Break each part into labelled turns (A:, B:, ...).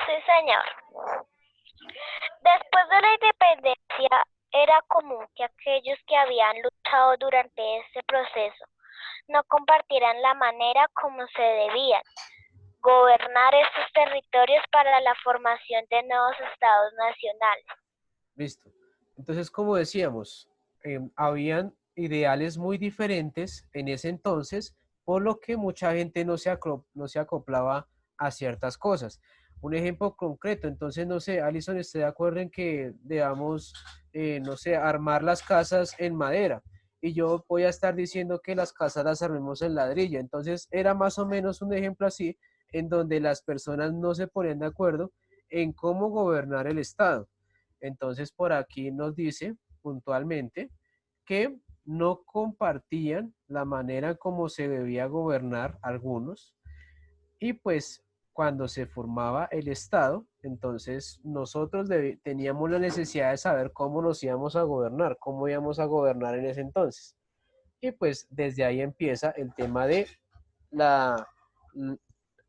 A: Sí, señor. Después de la independencia, era común que aquellos que habían luchado durante este proceso no compartieran la manera como se debían gobernar estos territorios para la formación de nuevos estados nacionales.
B: Listo. Entonces, como decíamos, habían ideales muy diferentes en ese entonces, por lo que mucha gente no se acoplaba a ciertas cosas. Un ejemplo concreto, entonces, no sé, Alison, ¿esté de acuerdo en que debamos, no sé, armar las casas en madera? Y yo voy a estar diciendo que las casas las armemos en ladrillo. Entonces, era más o menos un ejemplo así, en donde las personas no se ponían de acuerdo en cómo gobernar el Estado. Entonces por aquí nos dice puntualmente que no compartían la manera como se debía gobernar algunos y pues cuando se formaba el Estado, entonces nosotros teníamos la necesidad de saber cómo nos íbamos a gobernar, cómo íbamos a gobernar en ese entonces. Y pues desde ahí empieza el tema de la,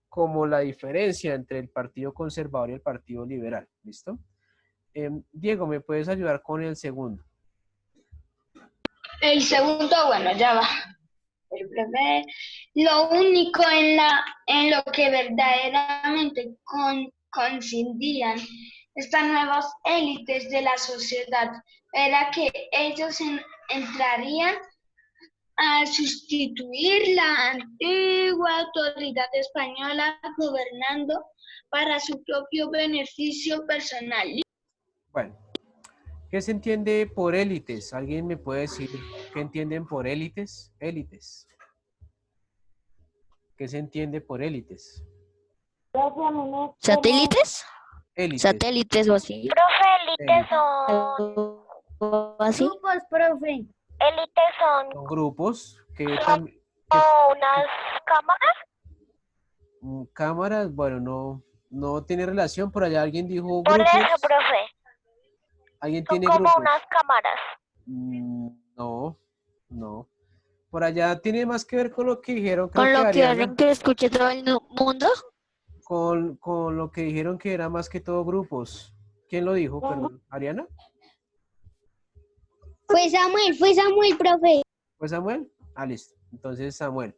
B: como la diferencia entre el Partido Conservador y el Partido Liberal. ¿Listo? Diego, ¿me puedes ayudar con el segundo?
C: El segundo, bueno, ya va. El primer, lo único en lo que verdaderamente coincidían estas nuevas élites de la sociedad era que ellos entrarían a sustituir la antigua autoridad española gobernando para su propio beneficio personal.
B: Bueno, ¿qué se entiende por élites? ¿Alguien me puede decir qué entienden por élites? Élites. ¿Qué se entiende por élites?
D: ¿Satélites?
B: Élites.
D: ¿Satélites o así?
A: Profe, élites
B: Élites.
A: son...
D: ¿O así?
E: Grupos, profe.
A: Élites son
B: Son grupos que
A: como
B: también...
A: unas cámaras.
B: Cámaras, bueno, no tiene relación. Por allá alguien dijo
A: Por eso,
B: grupos.
A: profe,
B: ¿Alguien
A: son
B: tiene
A: como unas
B: grupos?
A: cámaras.
B: No, no. Por allá tiene más que ver con lo que dijeron, creo
D: ¿Con
B: que
D: lo que hacen
B: Ariana.
D: que escuche todo el mundo?
B: Con lo que dijeron que era más que todo grupos. ¿Quién lo dijo? Perdón. ¿Ariana?
E: Fue Samuel, profe.
B: ¿Fue Samuel? Ah, listo. Entonces, Samuel.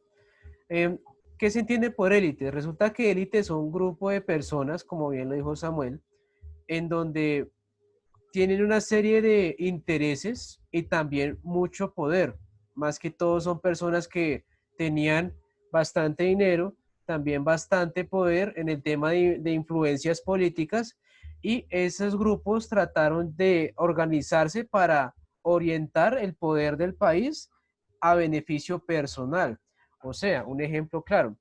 B: Em, ¿Qué se entiende por élite? Resulta que élite son un grupo de personas, como bien lo dijo Samuel, en donde tienen una serie de intereses y también mucho poder. Más que todo son personas que tenían bastante dinero, también bastante poder en el tema de influencias políticas y esos grupos trataron de organizarse para orientar el poder del país a beneficio personal. O sea, un ejemplo claro,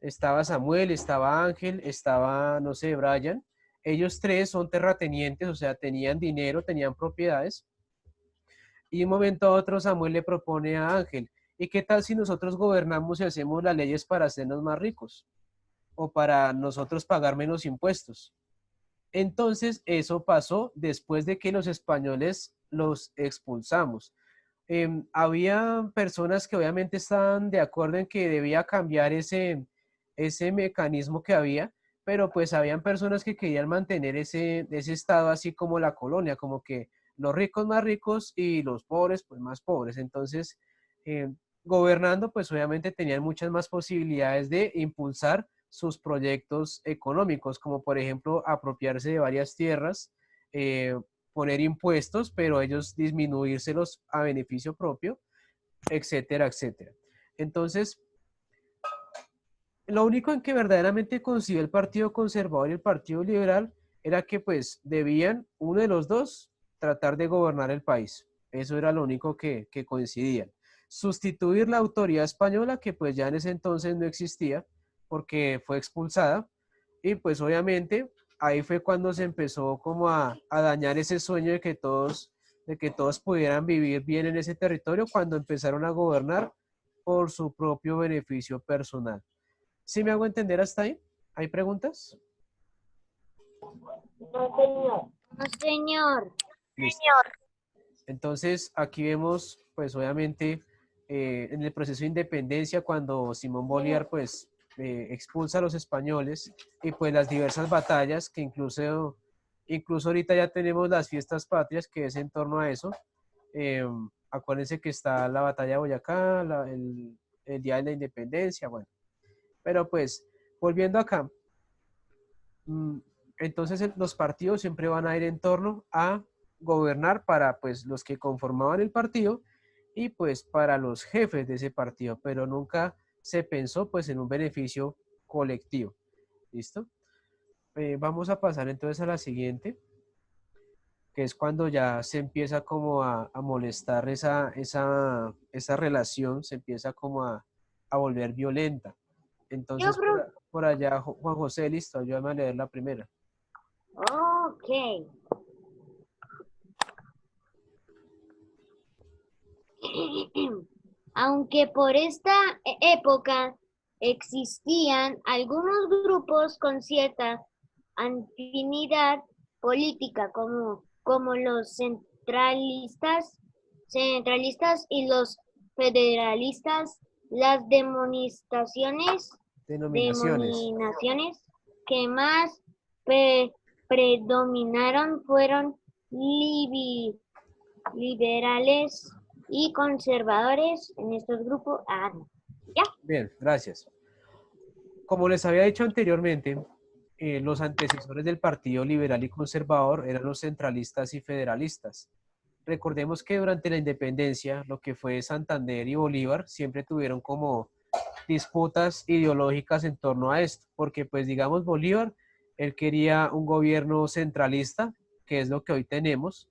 B: estaba Samuel, estaba Ángel, estaba, no sé, Brian. Ellos tres son terratenientes, o sea, tenían dinero, tenían propiedades. Y de un momento a otro Samuel le propone a Ángel, ¿y qué tal si nosotros gobernamos y hacemos las leyes para hacernos más ricos? O para nosotros pagar menos impuestos. Entonces, eso pasó después de que los españoles los expulsamos. Había personas que obviamente estaban de acuerdo en que debía cambiar ese mecanismo que había, pero pues habían personas que querían mantener ese estado así como la colonia, como que los ricos más ricos y los pobres pues más pobres. Entonces, eh, gobernando pues obviamente tenían muchas más posibilidades de impulsar sus proyectos económicos, como por ejemplo apropiarse de varias tierras, poner impuestos, pero ellos disminuírselos a beneficio propio, etcétera, etcétera. Entonces, lo único en que verdaderamente coincidió el Partido Conservador y el Partido Liberal era que pues debían, uno de los dos, tratar de gobernar el país. Eso era lo único que coincidían. Sustituir la autoridad española, que pues ya en ese entonces no existía, porque fue expulsada, y pues obviamente ahí fue cuando se empezó como a dañar ese sueño de que todos pudieran vivir bien en ese territorio cuando empezaron a gobernar por su propio beneficio personal. ¿Sí me hago entender hasta ahí? ¿Hay preguntas?
E: No, señor.
B: Listo. Entonces, aquí vemos, pues obviamente, en el proceso de independencia, cuando Simón Bolívar, pues, expulsa a los españoles y pues las diversas batallas que incluso ahorita ya tenemos las fiestas patrias que es en torno a eso. Acuérdense que está la batalla de Boyacá, el Día de la Independencia, bueno. Pero pues, volviendo acá, mm, entonces los partidos siempre van a ir en torno a gobernar para pues los que conformaban el partido y pues para los jefes de ese partido, pero nunca se pensó pues en un beneficio colectivo. ¿Listo? Vamos a pasar entonces a la siguiente, que es cuando ya se empieza como a molestar esa relación, se empieza como a volver violenta. Entonces, por allá, Juan José, listo, ayúdame a leer la primera.
E: Ok. Aunque por esta época existían algunos grupos con cierta afinidad política, como los centralistas y los federalistas, las
B: Denominaciones.
E: denominaciones que más predominaron fueron liberales y conservadores en estos grupos.
B: Bien, gracias. Como les había dicho anteriormente, los antecesores del Partido Liberal y Conservador eran los centralistas y federalistas. Recordemos que durante la independencia, lo que fue Santander y Bolívar siempre tuvieron como disputas ideológicas en torno a esto, porque pues digamos Bolívar, él quería un gobierno centralista, que es lo que hoy tenemos,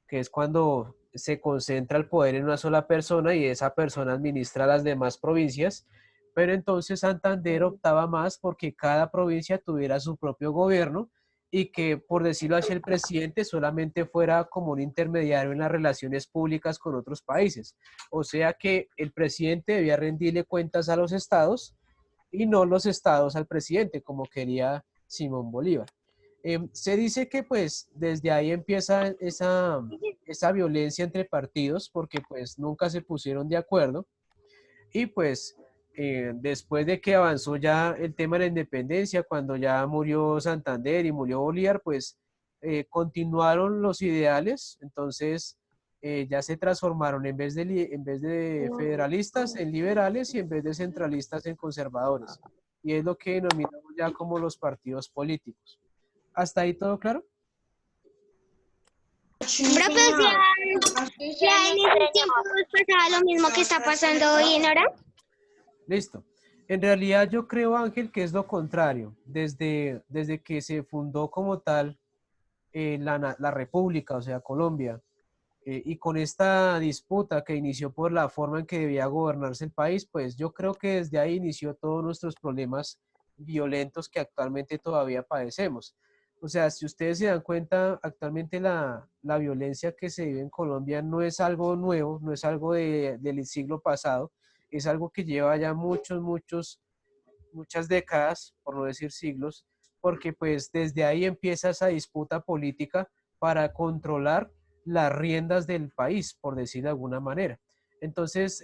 B: que es cuando se concentra el poder en una sola persona y esa persona administra las demás provincias, pero entonces Santander optaba más porque cada provincia tuviera su propio gobierno y que, por decirlo así, el presidente solamente fuera como un intermediario en las relaciones públicas con otros países. O sea que el presidente debía rendirle cuentas a los estados y no los estados al presidente, como quería Simón Bolívar. Se dice que pues desde ahí empieza esa violencia entre partidos porque pues nunca se pusieron de acuerdo y pues después de que avanzó ya el tema de la independencia, cuando ya murió Santander y murió Bolívar, pues continuaron los ideales, entonces ya se transformaron en vez de federalistas en liberales y en vez de centralistas en conservadores. Y es lo que denominamos ya como los partidos políticos. ¿Hasta ahí todo claro?
E: Profesor, ya en ese tiempo pasaba lo mismo que está pasando hoy en hora.
B: Listo. En realidad yo creo, Ángel, que es lo contrario. Desde que se fundó como tal la República, o sea, Colombia, y con esta disputa que inició por la forma en que debía gobernarse el país, pues yo creo que desde ahí inició todos nuestros problemas violentos que actualmente todavía padecemos. O sea, si ustedes se dan cuenta, actualmente la violencia que se vive en Colombia no es algo nuevo, no es algo del siglo pasado, es algo que lleva ya muchas décadas, por no decir siglos, porque pues desde ahí empieza esa disputa política para controlar las riendas del país, por decir de alguna manera. Entonces,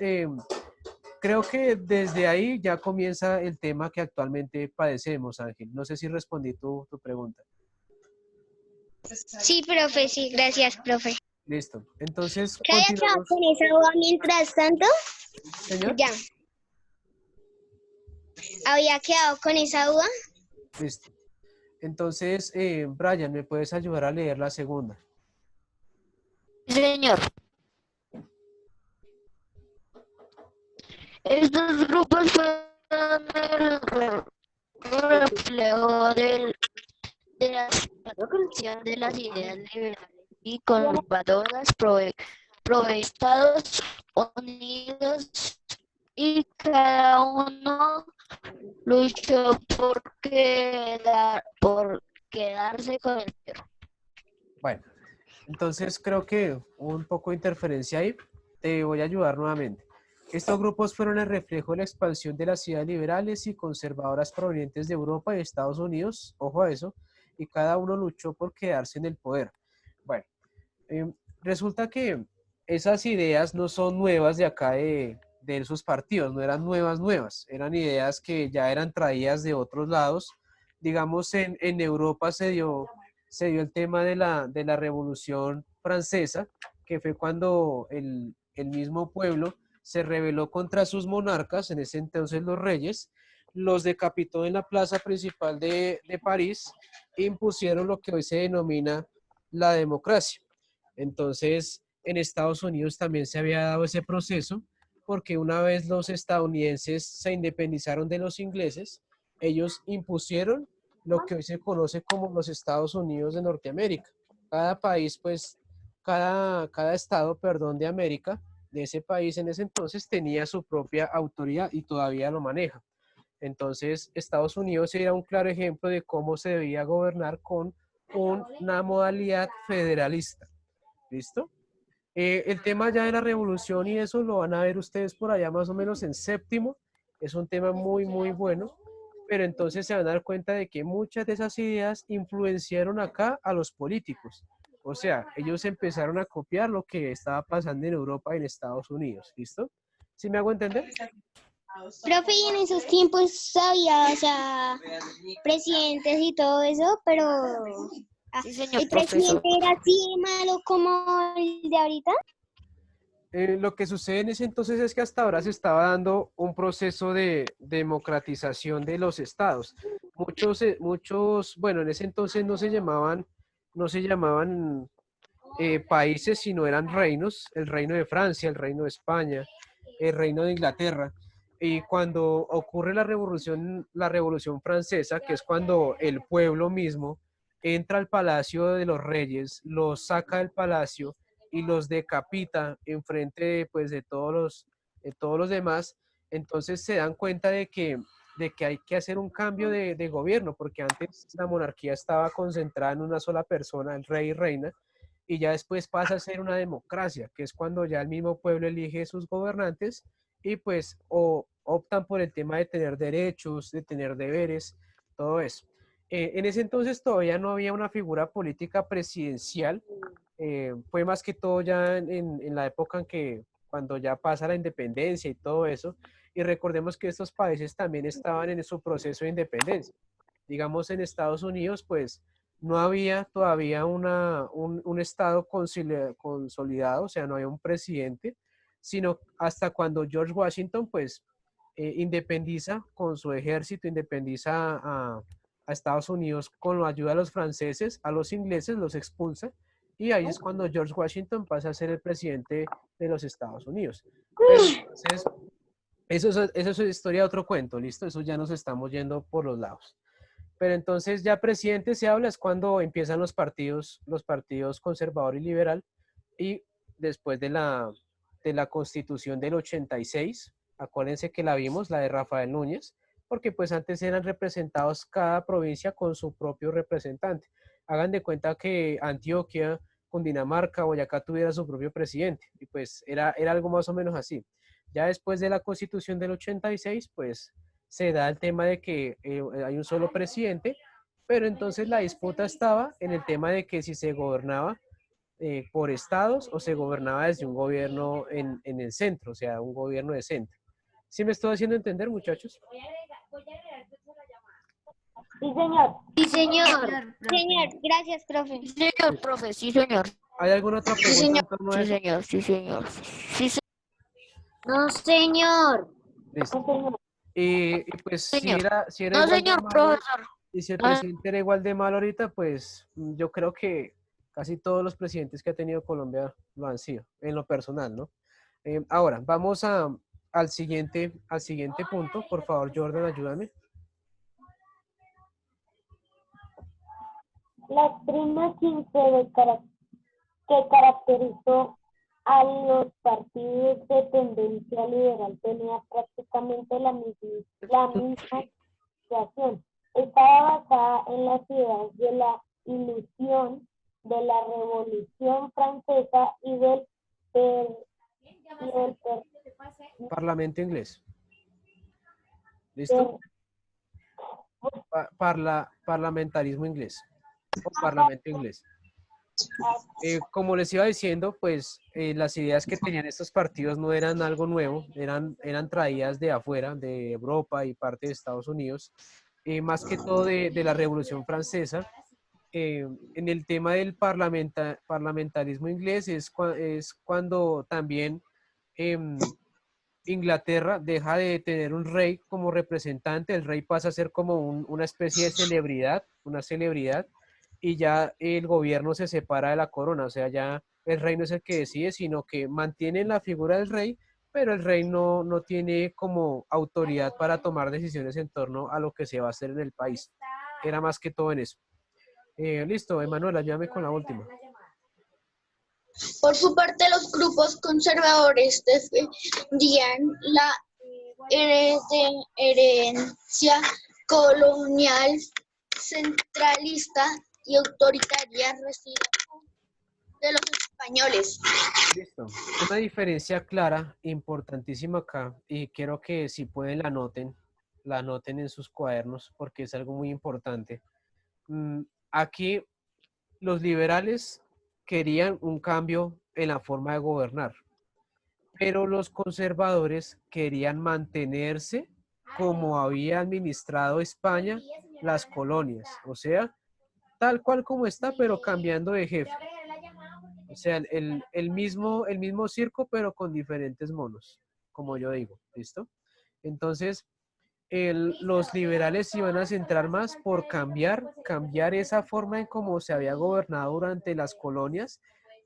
B: creo que desde ahí ya comienza el tema que actualmente padecemos, Ángel. No sé si respondí tu pregunta.
E: Sí, profe, sí, gracias, profe.
B: Listo. Entonces,
E: ¿Qué haya quedado
B: continuamos.
E: con esa duda mientras tanto?
B: Señor.
E: Ya. ¿Había quedado con esa duda?
B: Listo. Entonces, Brian, ¿me puedes ayudar a leer la segunda?
D: Señor, estos grupos fueron el reflejo de la expansión de las ideas liberales y conservadoras pro Estados Unidos, y cada uno luchó por quedarse con el poder.
B: Bueno, entonces creo que hubo un poco de interferencia ahí. Te voy a ayudar nuevamente. Estos grupos fueron el reflejo de la expansión de las ideas liberales y conservadoras provenientes de Europa y Estados Unidos, ojo a eso, y cada uno luchó por quedarse en el poder. Bueno, resulta que esas ideas no son nuevas de acá de esos partidos, no eran nuevas, eran ideas que ya eran traídas de otros lados. Digamos, en Europa se dio el tema de la Revolución Francesa, que fue cuando el mismo pueblo se rebeló contra sus monarcas, en ese entonces los reyes, los decapitó en la plaza principal de París e impusieron lo que hoy se denomina la democracia. Entonces, en Estados Unidos también se había dado ese proceso, porque una vez los estadounidenses se independizaron de los ingleses, ellos impusieron lo que hoy se conoce como los Estados Unidos de Norteamérica. Cada país, pues, cada estado, perdón, de América, de ese país en ese entonces tenía su propia autoridad y todavía lo maneja. Entonces, Estados Unidos era un claro ejemplo de cómo se debía gobernar con una modalidad federalista. ¿Listo? El tema ya de la revolución y eso lo van a ver ustedes por allá más o menos en séptimo. Es un tema muy, muy bueno, pero entonces se van a dar cuenta de que muchas de esas ideas influenciaron acá a los políticos. O sea, ellos empezaron a copiar lo que estaba pasando en Europa y en Estados Unidos. ¿Listo? ¿Sí me hago entender?
E: Profe, y en esos tiempos había, o sea, presidentes y todo eso, pero
D: Sí, señor
E: ¿el
D: profesor.
E: presidente era así malo como el de ahorita?
B: Lo que sucede en ese entonces es que hasta ahora se estaba dando un proceso de democratización de los estados. Muchos, bueno, en ese entonces no se llamaban países, sino eran reinos, el reino de Francia, el reino de España, el reino de Inglaterra. Y cuando ocurre la Revolución Francesa, que es cuando el pueblo mismo entra al palacio de los reyes, los saca del palacio y los decapita en frente pues, de todos los demás, entonces se dan cuenta de que hay que hacer un cambio de gobierno, porque antes la monarquía estaba concentrada en una sola persona, el rey y reina, y ya después pasa a ser una democracia, que es cuando ya el mismo pueblo elige sus gobernantes y pues optan por el tema de tener derechos, de tener deberes, todo eso. En ese entonces todavía no había una figura política presidencial, fue más que todo ya en la época en que cuando ya pasa la independencia y todo eso, y recordemos que estos países también estaban en su proceso de independencia. Digamos, en Estados Unidos, pues no había todavía un estado consolidado, o sea, no había un presidente, sino hasta cuando George Washington, pues, independiza con su ejército, independiza a Estados Unidos con la ayuda de los franceses, a los ingleses los expulsa, y ahí es cuando George Washington pasa a ser el presidente de los Estados Unidos. Pero entonces, eso es historia de otro cuento, ¿listo? Eso ya nos estamos yendo por los lados. Pero entonces ya presidente se habla es cuando empiezan los partidos conservador y liberal, y después de la Constitución del 86, acuérdense que la vimos, la de Rafael Núñez, porque pues antes eran representados cada provincia con su propio representante. Hagan de cuenta que Antioquia, Cundinamarca, Boyacá tuviera su propio presidente, y pues era algo más o menos así. Ya después de la Constitución del 86, pues se da el tema de que hay un solo presidente, pero entonces la disputa estaba en el tema de que si se gobernaba por estados o se gobernaba desde un gobierno en el centro, o sea, un gobierno de centro. ¿Sí me estoy haciendo entender, muchachos?
A: Sí, señor.
E: Sí, señor. Señor, gracias, profe.
D: Sí, señor profe, sí, señor.
B: ¿Hay alguna otra
E: Sí,
B: pregunta
E: señor.
B: en torno a
D: Sí,
B: eso?
D: señor, sí, señor. Sí,
E: No, señor.
B: Listo. Y pues
D: señor.
B: si era
D: No,
B: igual de
D: señor
B: malo,
D: profesor.
B: y si el
D: No,
B: presidente era igual de malo ahorita, pues yo creo que casi todos los presidentes que ha tenido Colombia lo han sido, en lo personal, ¿no? Ahora, vamos al siguiente punto. Por favor, Jordan, ayúdame.
A: La extrema 15 que caracterizó a los partidos de tendencia liberal tenía prácticamente la misma situación. Estaba basada en las ideas de la ilusión de la Revolución Francesa y del
B: Parlamento inglés. ¿Listo? Parlamentarismo inglés. O parlamento inglés. Como les iba diciendo, pues las ideas que tenían estos partidos no eran algo nuevo, eran traídas de afuera, de Europa y parte de Estados Unidos, más que todo de la Revolución Francesa. En el tema del parlamentarismo inglés es cuando también Inglaterra deja de tener un rey como representante, el rey pasa a ser como una especie de celebridad, una celebridad, y ya el gobierno se separa de la corona, o sea, ya el rey no es el que decide, sino que mantiene la figura del rey, pero el rey no tiene como autoridad para tomar decisiones en torno a lo que se va a hacer en el país. Era más que todo en eso. Listo, Emanuela, ayúdame con la última.
F: Por su parte, los grupos conservadores defendían la herencia colonial, centralista y autoritaria recibida de los españoles.
B: Listo. Una diferencia clara, importantísima acá, y quiero que si pueden la anoten en sus cuadernos porque es algo muy importante. Aquí los liberales querían un cambio en la forma de gobernar, pero los conservadores querían mantenerse como había administrado España las colonias, o sea, tal cual como está, pero cambiando de jefe. O sea, el mismo circo, pero con diferentes monos, como yo digo, ¿listo? Entonces, los liberales se iban a centrar más por cambiar esa forma en cómo se había gobernado durante las colonias,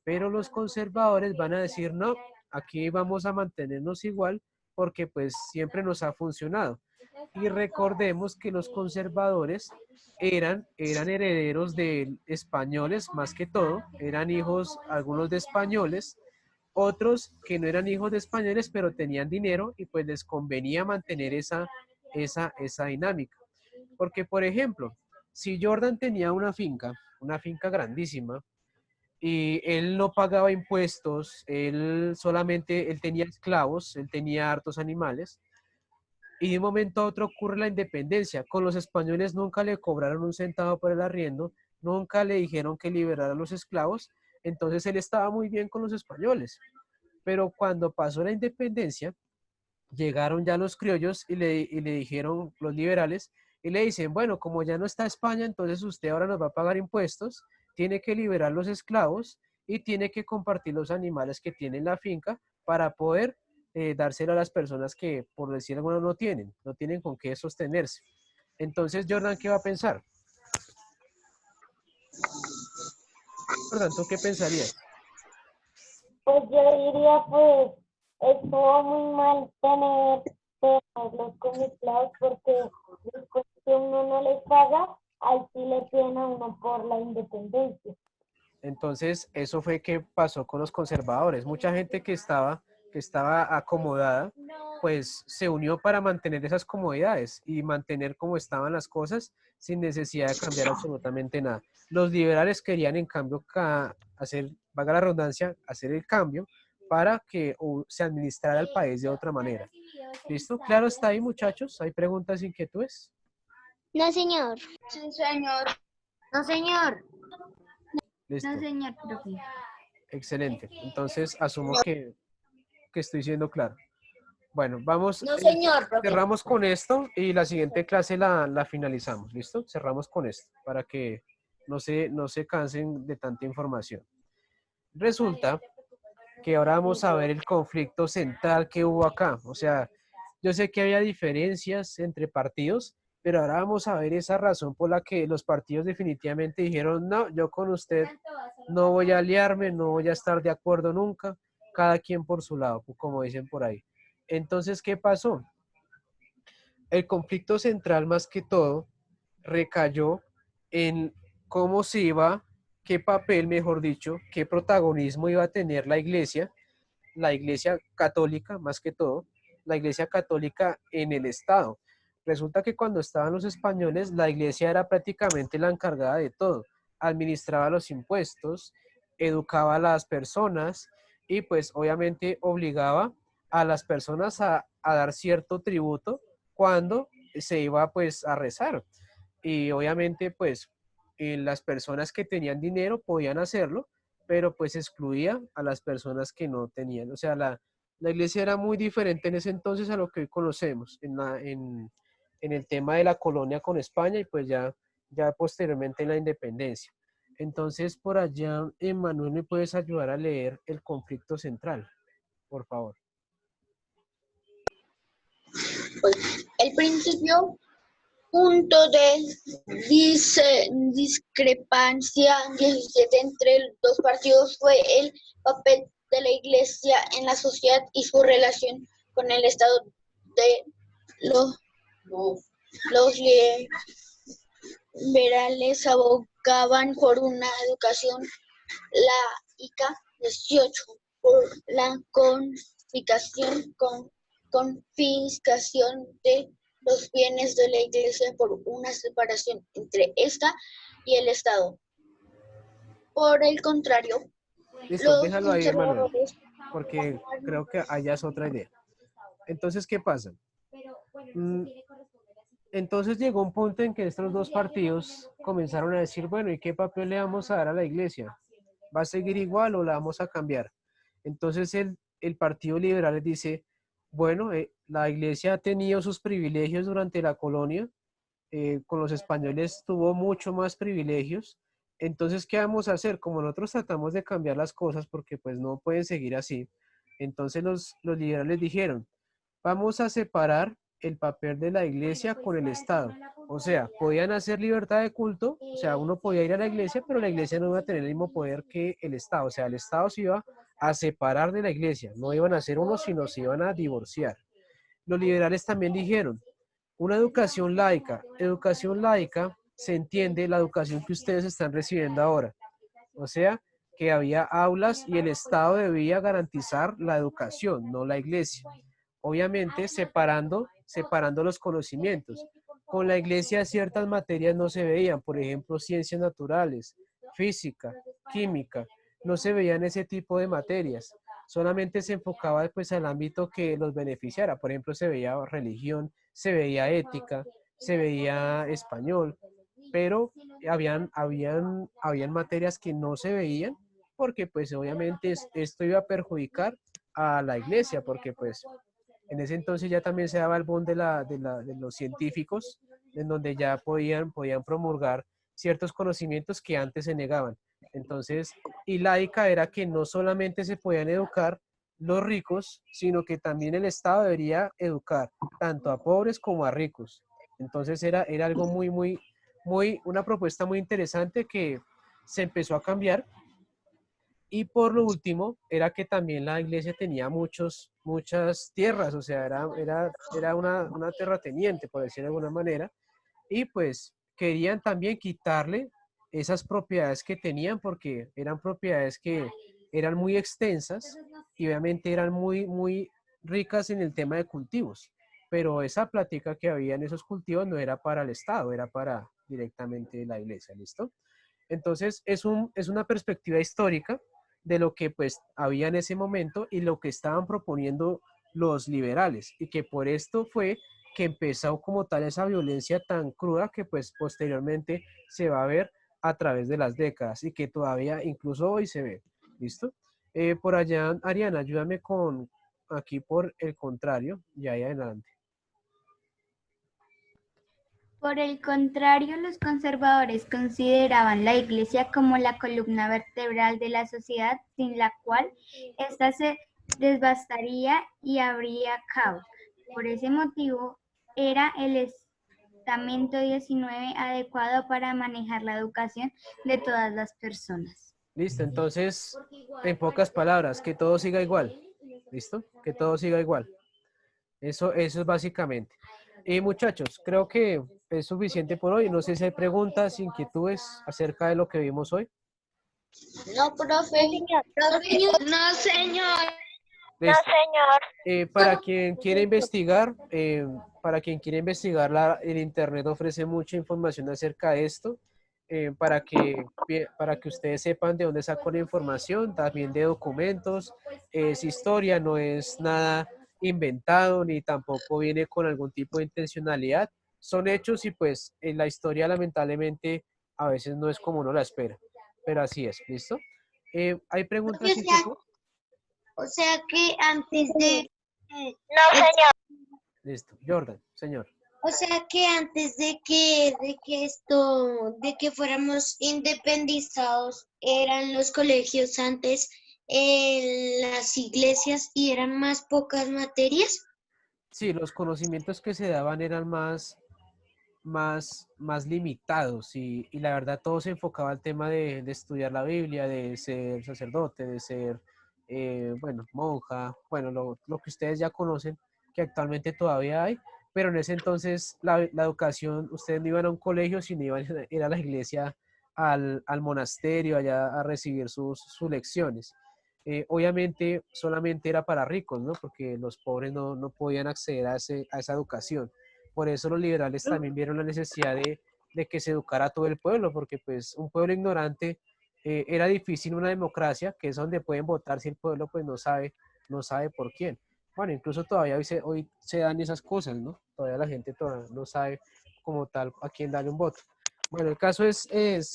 B: pero los conservadores van a decir, no, aquí vamos a mantenernos igual porque pues siempre nos ha funcionado. Y recordemos que los conservadores eran herederos de españoles más que todo, eran hijos algunos de españoles, otros que no eran hijos de españoles pero tenían dinero y pues les convenía mantener esa dinámica. Porque por ejemplo, si Jordan tenía una finca grandísima, y él no pagaba impuestos, él tenía esclavos, él tenía hartos animales, y de un momento a otro ocurre la independencia. Con los españoles nunca le cobraron un centavo por el arriendo, nunca le dijeron que liberara a los esclavos, entonces él estaba muy bien con los españoles. Pero cuando pasó la independencia, llegaron ya los criollos y le dijeron los liberales, y le dicen, bueno, como ya no está España, entonces usted ahora nos va a pagar impuestos, tiene que liberar los esclavos y tiene que compartir los animales que tiene en la finca para poder dárselo a las personas que, por decir algo, no tienen con qué sostenerse. Entonces, Jordan, ¿qué va a pensar? Jordan, ¿tú qué pensarías?
A: Pues yo diría, pues, estuvo muy mal tenerlos como esclavos porque después que uno no les paga, ahí sí le piden a uno por la independencia.
B: Entonces, eso fue que pasó con los conservadores. Mucha gente que estaba acomodada, pues se unió para mantener esas comodidades y mantener como estaban las cosas sin necesidad de cambiar absolutamente nada. Los liberales querían, en cambio, hacer, valga la redundancia, hacer el cambio para que se administrara el país de otra manera. ¿Listo? Claro, está ahí, muchachos. ¿Hay preguntas, inquietudes?
E: No, señor.
C: Sí, señor.
F: No, señor.
B: Listo.
C: No, señor, profe.
B: Excelente. Entonces, asumo que estoy siendo claro. Bueno, vamos.
D: No, señor, profe.
B: Cerramos con esto y la siguiente clase la finalizamos. ¿Listo? Cerramos con esto para que no se cansen de tanta información. Resulta que ahora vamos a ver el conflicto central que hubo acá. O sea, yo sé que había diferencias entre partidos, pero ahora vamos a ver esa razón por la que los partidos definitivamente dijeron, no, yo con usted no voy a aliarme, no voy a estar de acuerdo nunca, cada quien por su lado, como dicen por ahí. Entonces, ¿qué pasó? El conflicto central más que todo recayó en cómo se iba, qué papel, mejor dicho, qué protagonismo iba a tener la iglesia católica más que todo, la iglesia católica en el Estado. Resulta que cuando estaban los españoles, la iglesia era prácticamente la encargada de todo, administraba los impuestos, educaba a las personas y pues obviamente obligaba a las personas a dar cierto tributo cuando se iba pues a rezar. Y obviamente pues las personas que tenían dinero podían hacerlo, pero pues excluía a las personas que no tenían. O sea, la iglesia era muy diferente en ese entonces a lo que hoy conocemos en el tema de la colonia con España y pues ya posteriormente en la independencia. Entonces, por allá, Emanuel, ¿me puedes ayudar a leer el conflicto central, por favor?
F: Pues, el principio punto de discrepancia 17 entre los dos partidos fue el papel de la Iglesia en la sociedad y su relación con el Estado. De los liberales abogaban por una educación laica, 18, por la confiscación de los bienes de la Iglesia, por una separación entre esta y el Estado. Por el contrario,
B: Listo,
F: los
B: déjalo ahí, Emanuel,
F: conservadores
B: porque creo que allá es otra idea. Entonces, ¿qué pasa? Entonces llegó un punto en que estos dos partidos comenzaron a decir, bueno, ¿y qué papel le vamos a dar a la iglesia? ¿Va a seguir igual o la vamos a cambiar? Entonces el Partido Liberal les dice, bueno, la iglesia ha tenido sus privilegios durante la colonia, con los españoles tuvo mucho más privilegios, entonces, ¿qué vamos a hacer? Como nosotros tratamos de cambiar las cosas porque pues no pueden seguir así, entonces los liberales dijeron, vamos a separar el papel de la iglesia con el Estado. O sea, podían hacer libertad de culto, o sea, uno podía ir a la iglesia, pero la iglesia no iba a tener el mismo poder que el Estado. O sea, el Estado se iba a separar de la iglesia, no iban a ser uno, sino se iban a divorciar. Los liberales también dijeron, una educación laica. Educación laica se entiende la educación que ustedes están recibiendo ahora. O sea, que había aulas y el Estado debía garantizar la educación, no la iglesia. Obviamente separando los conocimientos. Con la iglesia ciertas materias no se veían, por ejemplo, ciencias naturales, física, química, no se veían ese tipo de materias. Solamente se enfocaba pues al ámbito que los beneficiara. Por ejemplo, se veía religión, se veía ética, se veía español, pero habían materias que no se veían porque pues obviamente esto iba a perjudicar a la iglesia, porque pues en ese entonces ya también se daba el boom de los científicos, en donde ya podían promulgar ciertos conocimientos que antes se negaban. Entonces, y laica era que no solamente se podían educar los ricos, sino que también el Estado debería educar tanto a pobres como a ricos. Entonces era algo una propuesta muy interesante que se empezó a cambiar. Y por lo último, era que también la iglesia tenía muchas tierras, o sea, era una terrateniente, por decirlo de alguna manera, y pues querían también quitarle esas propiedades que tenían, porque eran propiedades que eran muy extensas y obviamente eran muy ricas en el tema de cultivos, pero esa plática que había en esos cultivos no era para el Estado, era para directamente la iglesia, ¿listo? Entonces, es una perspectiva histórica de lo que pues había en ese momento y lo que estaban proponiendo los liberales y que por esto fue que empezó como tal esa violencia tan cruda que pues posteriormente se va a ver a través de las décadas y que todavía incluso hoy se ve. ¿Listo? Por allá, Ariana, ayúdame con aquí por el contrario y ahí adelante.
G: Por el contrario, los conservadores consideraban la Iglesia como la columna vertebral de la sociedad, sin la cual ésta se devastaría y habría caos. Por ese motivo, era el estamento 19 adecuado para manejar la educación de todas las personas.
B: Listo, entonces, en pocas palabras, que todo siga igual. ¿Listo? Que todo siga igual. Eso es básicamente. Y muchachos, creo que es suficiente por hoy. No sé si hay preguntas, inquietudes acerca de lo que vimos hoy.
F: No, profe.
C: No, señor.
A: No, señor.
B: Para quien quiera investigar, el internet ofrece mucha información acerca de esto, para que ustedes sepan de dónde sacó la información, también de documentos, es historia, no es nada inventado, ni tampoco viene con algún tipo de intencionalidad, son hechos y pues en la historia lamentablemente a veces no es como uno la espera, pero así es, ¿listo? ¿Hay preguntas?
C: Profe,
B: inquietud?
C: o sea que antes de,
A: No, señor.
B: Listo, Jordan, señor.
C: o sea que antes de que fuéramos independizados, eran los colegios antes en las iglesias y eran más pocas materias.
B: Sí, los conocimientos que se daban eran más limitados y la verdad todo se enfocaba al tema de estudiar la Biblia, de ser sacerdote, de ser, bueno, monja, bueno, lo que ustedes ya conocen, que actualmente todavía hay, pero en ese entonces la educación, ustedes no iban a un colegio, sino iban a ir a la iglesia, al monasterio, allá a recibir sus lecciones. Obviamente solamente era para ricos, ¿no? Porque los pobres no podían acceder a esa educación. Por eso los liberales también vieron la necesidad de que se educara a todo el pueblo, porque pues un pueblo ignorante era difícil una democracia, que es donde pueden votar si el pueblo pues no sabe por quién. Bueno, incluso todavía hoy se dan esas cosas, ¿no? Todavía la gente todavía no sabe como tal a quién darle un voto. Bueno, el caso es,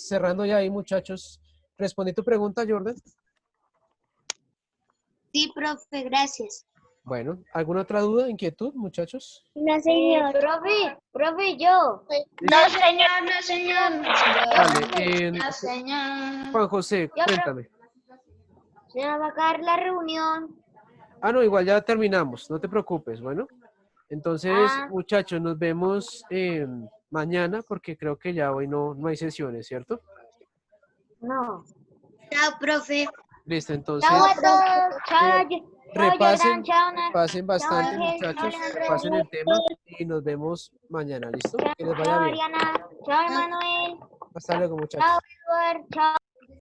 B: cerrando ya ahí, muchachos. ¿Respondí tu pregunta, Jordan?
C: Sí, profe, gracias.
B: Bueno, ¿alguna otra duda, inquietud, muchachos?
E: No, señor.
C: Profe, yo.
A: No, señor.
C: No, señor, no,
B: Vale,
C: no, señor.
B: Juan José,
C: Yo,
B: cuéntame.
C: Se va a acabar la reunión.
B: Ah, no, igual ya terminamos, no te preocupes, bueno. Entonces,
C: Ah.
B: muchachos, nos vemos mañana porque creo que ya hoy no hay sesiones, ¿cierto?
C: No. Chao, profe.
B: Listo, entonces,
C: Chao a todos. Chao,
B: repasen,
C: Jordan. Chao, Ana.
B: pasen bastante,
C: Ángel,
B: muchachos,
C: chao,
B: repasen el tema y nos vemos mañana, ¿listo? Que les vaya
C: Chao,
B: bien.
C: Ariana. Chao, Emanuel.
B: Hasta luego, muchachos.
C: Chao, Edward. Chao.